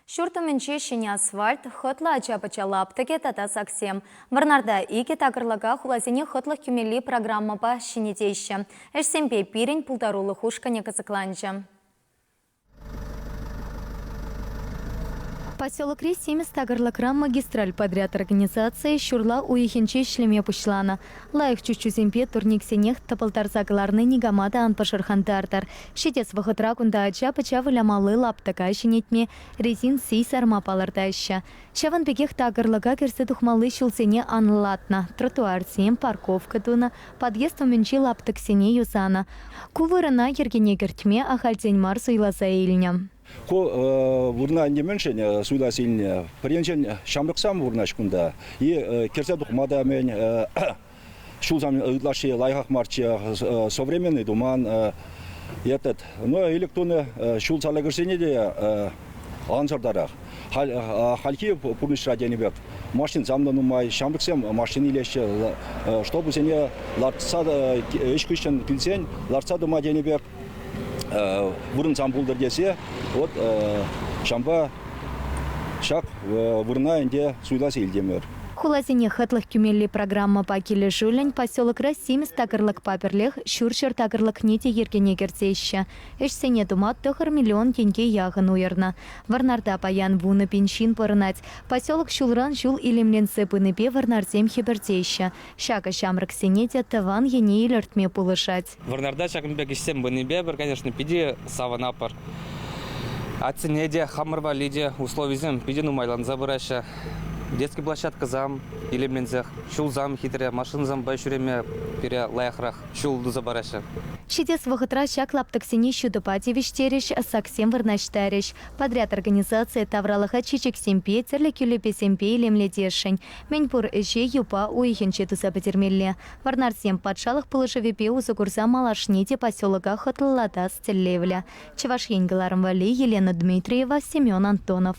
Шуртуменче шине асфальт, хотла чапача лаптыке тата саксем. Варнарда ике такырлыка хуласене хотлых кюмели программа па шинетейші. Эшсемпе пирень пултарулы хушкане кызыкланчы. Поселок Ресимис тагырлыкрам магистраль подряд организации шурла уехенче шлеме пушлана. Лайх чучуземпе турник сенех тапалтарзагларны нигамада анпашырхантартар. Шетес вахытра кунда ача пача вылямалы лаптыка шинетме резин сей сарма палардайща. Шаван бекех тагырлыка керсе тухмалы шулсене анлатна. Тротуар сем, парковка туна, подъезд уменче лаптык сене юзана. Кувырына ергене кертме ахальтень марсу иласа илня. Ко вурна не меньше сюда сильнее. Приенчен шамрыксам вурна шкунда. И керсадух мадамен шулзам лаши лайхах марча современный думан этот. Но электронный шулзалагерсене де ансардарах. Хальки пурниш радианибек. Машин замданумай шамрыксам машин илеше. Чтобы сене ларцада эшкүшен килсен ларцада мадианибек. Вурын замбулдыр десе, вот шамба шак вурна инде суйлас елдемер. Хулазине хатлых кюмелли программа пакелі жулень поселок Росимис такырлык паперлех шуршер такырлык нете ергене керцейші. Эшсене думат төхір миллион тенге яғын уйырна. Варнарда паян вуны пеншин пырынать. Поселок шулран жул илемленсе пынепе варнарзем хебердейші. Шака шамрык сенете таван ене илертме пулышать. Варнарда шакынбек ишсем пынепе бір, конечно, пиде саванапар. Ацинеде, хамырва лиде, условизем, пиде нумайлан забыраша. Детский площадка зам, или мензах, шул зам хитре, машин зам байшуреме пере лайхрах, шул забараша. Шитес вахытра шак лаптыксене щудупати виштереш, саксем варнаштареш. Подряд организации тавралыха чичек семпе, терле кюлепе семпе илемле дешень. Меньпур эше юпа уихенче туса потермелле. Варнарсем падшалых пылышевепе узукурса малашните поселока хотллата стеллевля. Чевашень Галармвали, Елена Дмитриева, Семен Антонов.